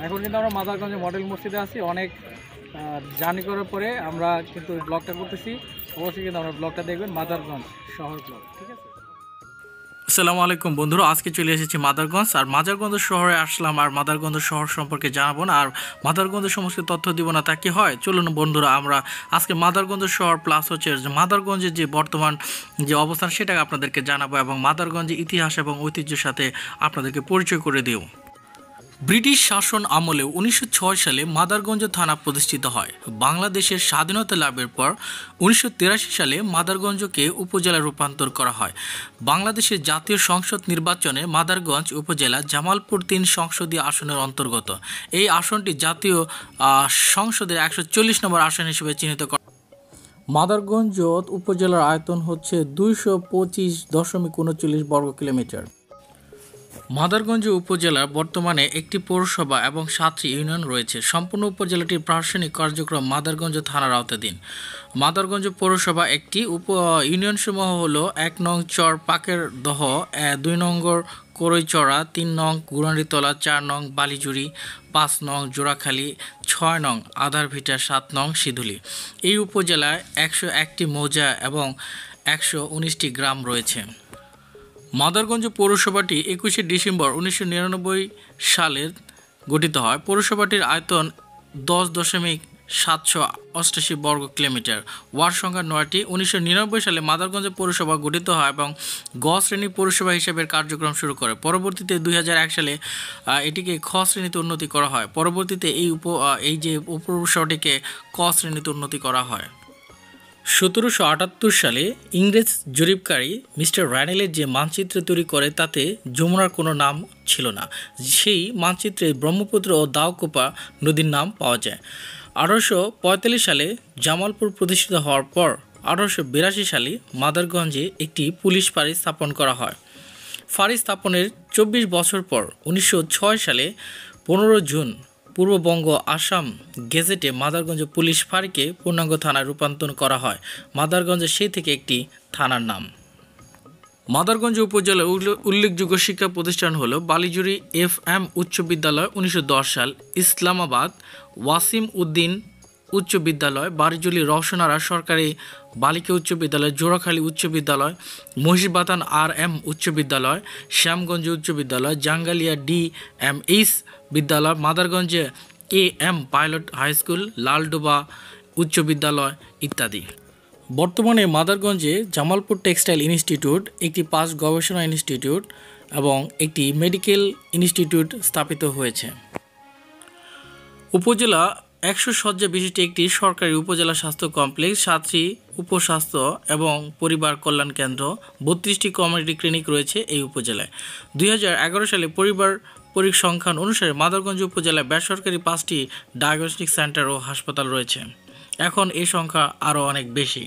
এখন কিন্তু আমরা মাদারগঞ্জে মডেল মসজিদে আছি। অনেক জার্নি করার পরে আমরা কিন্তু ব্লগটা করতেছি। অবশ্যই কিন্তু আমরা ব্লগটা দেখবেন মাদারগঞ্জ শহর ব্লগ, ঠিক আছে। আসসালামু আলাইকুম বন্ধুরা, আজকে চলে এসেছি মাদারগঞ্জ। আর মাদারগঞ্জ শহরে আসলাম আর মাদারগঞ্জ শহর সম্পর্কে জানাবো না, আর মাদারগঞ্জের সমস্ত তথ্য দিব না, তা কি হয়? চলুন বন্ধুরা, আমরা আজকে মাদারগঞ্জ শহর প্লাস হচ্ছে মাদারগঞ্জের যে বর্তমান যে অবস্থান সেটা আপনাদেরকে জানাবো এবং মাদারগঞ্জের ইতিহাস এবং ঐতিহ্যের সাথে আপনাদেরকে পরিচয় করে দিও। ব্রিটিশ শাসন আমলে 1906 সালে মাদারগঞ্জ থানা প্রতিষ্ঠিত হয়। বাংলাদেশের স্বাধীনতা লাভের পর 1983 সালে মাদারগঞ্জকে উপজেলা রূপান্তর করা হয়। বাংলাদেশের জাতীয় সংসদ নির্বাচনে মাদারগঞ্জ উপজেলা জামালপুর 3 সংসদীয় আসনের অন্তর্গত। এই আসনটি জাতীয় সংসদের 140 নম্বর আসন হিসেবে চিহ্নিত করা। মাদারগঞ্জ উপজেলার আয়তন হচ্ছে 225.39 বর্গ কিলোমিটার। মাদারগঞ্জ উপজেলার বর্তমানে একটি পৌরসভা এবং 7টি ইউনিয়ন রয়েছে। সম্পূর্ণ উপজেলাটির প্রশাসনিক কার্যক্রম মাদারগঞ্জ থানার আওতাধীন। মাদারগঞ্জ পৌরসভা একটি ইউনিয়নসমূহ হলো 1 নং চর পাকের দহ, 2 নং করইচড়া, 3 নং গুরানিতলা, 4 নং বালিজুড়ি, 5 নং জোড়াখালী, 6 নং আধারভিটা, 7 নং সিধুলি। এই উপজেলায় 101টি মৌজা এবং 119টি গ্রাম রয়েছে। মাদারগঞ্জ পৌরসভাটি 21শে ডিসেম্বর 1999 সালে গঠিত হয়। পৌরসভাটির আয়তন 10.788 বর্গ কিলোমিটার। ওয়ার্ড সংখ্যা 9টি। 1999 সালে মাদারগঞ্জ পৌরসভা গঠিত হয় এবং গ শ্রেণী পৌরসভা হিসেবে কার্যক্রম শুরু করে। পরবর্তীতে 2001 সালে এটিকে খ শ্রেণীতে উন্নতি করা হয়। পরবর্তীতে এই যে পৌরসভাটিকে ক শ্রেণীতে উন্নতি করা হয়। 1778 সালে ইংরেজ জরিপকারী মিস্টার র্যানেলের যে মানচিত্র তৈরি করে তাতে যমুনার কোনো নাম ছিল না। সেই মানচিত্রে ব্রহ্মপুত্র ও দাউকোপা নদীর নাম পাওয়া যায়। 1845 সালে জামালপুর প্রতিষ্ঠিত হওয়ার পর 1882 সালে মাদারগঞ্জে একটি পুলিশ ফাঁড়ি স্থাপন করা হয়। ফাঁড়ি স্থাপনের 24 বছর পর 1906 সালে 15 জুন পূর্ববঙ্গ আসাম গেজেটে মাদারগঞ্জ পুলিশ ফাঁড়িকে পূর্ণাঙ্গ থানায় রূপান্তর করা হয়। মাদারগঞ্জের সেই থেকে একটি থানার নাম। মাদারগঞ্জ উপজেলার উল্লেখযোগ্য শিক্ষা প্রতিষ্ঠান হল বালিজুড়ি FM উচ্চ বিদ্যালয় 1910 সাল, ইসলামাবাদ ওয়াসিম উদ্দিন উচ্চ বিদ্যালয়, বারিজুলি রওশনারা সরকারি বালিকা উচ্চ বিদ্যালয়, জোড়াখালী উচ্চ বিদ্যালয়, মহিষবাতান RM উচ্চ বিদ্যালয়, শ্যামগঞ্জ উচ্চ বিদ্যালয়, জাঙ্গালিয়া DMH বিদ্যালয়, মাদারগঞ্জে AM পাইলট হাই স্কুল, লালডোবা উচ্চ বিদ্যালয় ইত্যাদি। বর্তমানে মাদারগঞ্জে জামালপুর টেক্সটাইল ইনস্টিটিউট, একটি 5 গবেষণা ইনস্টিটিউট এবং একটি মেডিকেল ইনস্টিটিউট স্থাপিত হয়েছে। উপজেলা 100 শয্যা বিশিষ্ট একটি সরকারি উপজেলা স্বাস্থ্য কমপ্লেক্স, 7টি উপস্বাস্থ্য এবং পরিবার কল্যাণ কেন্দ্র, 32টি কমিউনিটি ক্লিনিক রয়েছে এই উপজেলায়। 2011 সালে পরিবার পরিসংখ্যান অনুসারে মাদারগঞ্জ উপজেলায় বেসরকারি 5টি ডায়াগনস্টিক সেন্টার ও হাসপাতাল রয়েছে। এখন এই সংখ্যা আরও অনেক বেশি।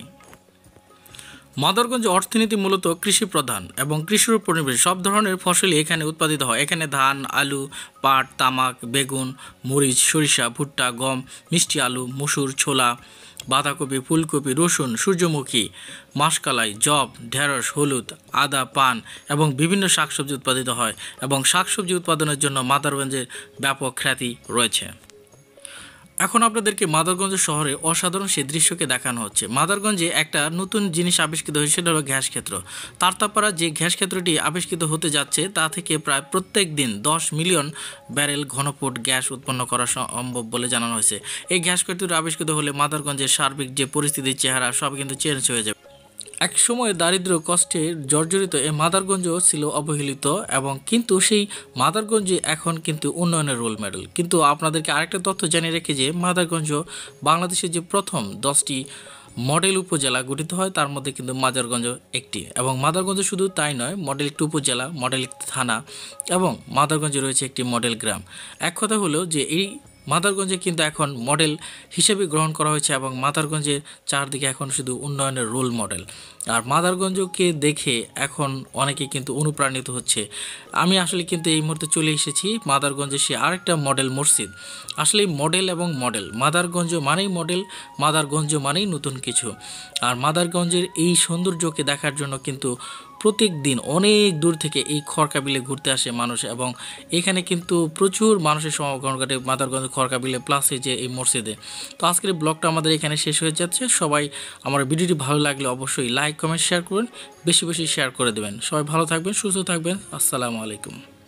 মাদারগঞ্জ অর্থনীতি মূলত কৃষি প্রধান এবং কৃষির উপর নির্ভরশীল। সব ধরনের ফসলই এখানে উৎপাদিত হয়। এখানে ধান, আলু, পাট, তামাক, বেগুন, মরিচ, সরিষা, ভুট্টা, গম, মিষ্টি আলু, মসুর, ছোলা, বাঁধাকপি, ফুলকপি, রসুন, সূর্যমুখী, মাসকালাই, জব, ঢেঁড়স, হলুদ, আদা, পান এবং বিভিন্ন শাকসবজি উৎপাদিত হয় এবং শাকসবজি উৎপাদনের জন্য মাদারগঞ্জের ব্যাপক খ্যাতি রয়েছে। এখন আপনাদেরকে মাদারগঞ্জ শহরে অসাধারণ সেই দৃশ্যকে দেখানো হচ্ছে। মাদারগঞ্জে একটা নতুন জিনিস আবিষ্কৃত হয়েছে, সেটা হলো গ্যাস ক্ষেত্র। তারতাপাড়া যে গ্যাস ক্ষেত্রটি আবিষ্কৃত হতে যাচ্ছে তা থেকে প্রায় প্রত্যেক দিন 10 মিলিয়ন ব্যারেল ঘনফুট গ্যাস উৎপন্ন করা সম্ভব বলে জানানো হয়েছে। এই গ্যাস ক্ষেত্রটি আবিষ্কৃত হলে মাদারগঞ্জের সার্বিক যে পরিস্থিতির চেহারা সব কিন্তু চেঞ্জ হয়ে যাবে। এক সময় দারিদ্র্য কষ্টে জর্জরিত এই মাদারগঞ্জ ছিল অবহেলিত এবং কিন্তু সেই মাদারগঞ্জে এখন কিন্তু উন্নয়নের রোল মডেল। কিন্তু আপনাদেরকে আরেকটা তথ্য জানিয়ে রেখে যে মাদারগঞ্জ বাংলাদেশের যে প্রথম 10টি মডেল উপজেলা গঠিত হয় তার মধ্যে কিন্তু মাদারগঞ্জ একটি, এবং মাদারগঞ্জ শুধু তাই নয়, মডেল একটি উপজেলা, মডেল একটি থানা এবং মাদারগঞ্জে রয়েছে একটি মডেল গ্রাম। এক কথা হলো যে এই মাদারগঞ্জে কিন্তু এখন মডেল হিসেবে গ্রহণ করা হয়েছে এবং মাদারগঞ্জের চারদিকে এখন শুধু উন্নয়নের রোল মডেল। আর মাদারগঞ্জকে দেখে এখন অনেকে কিন্তু অনুপ্রাণিত হচ্ছে। আমি আসলে কিন্তু এই মুহূর্তে চলে এসেছি মাদারগঞ্জে সে আরেকটা মডেল মসজিদ। আসলে মডেল এবং মডেল, মাদারগঞ্জ মানেই মডেল, মাদারগঞ্জ মানেই নতুন কিছু। আর মাদারগঞ্জের এই সৌন্দর্যকে দেখার জন্য কিন্তু প্রত্যেক দিন অনেক দূর থেকে এই খড়কাবিলে ঘুরতে আসে মানুষ এবং এখানে কিন্তু প্রচুর মানুষের সমাগম ঘটে মাদারগঞ্জ খড়কাবিলে প্লাস এই যে এই মসজিদে। তো আজকের ব্লগটা আমাদের এখানে শেষ হয়ে যাচ্ছে। সবাই আমার ভিডিওটি ভালো লাগলে অবশ্যই লাইক কমেন্ট শেয়ার করুন, বেশি বেশি শেয়ার করে দেবেন। সবাই ভালো থাকবেন, সুস্থ থাকবেন। আসসালামু আলাইকুম।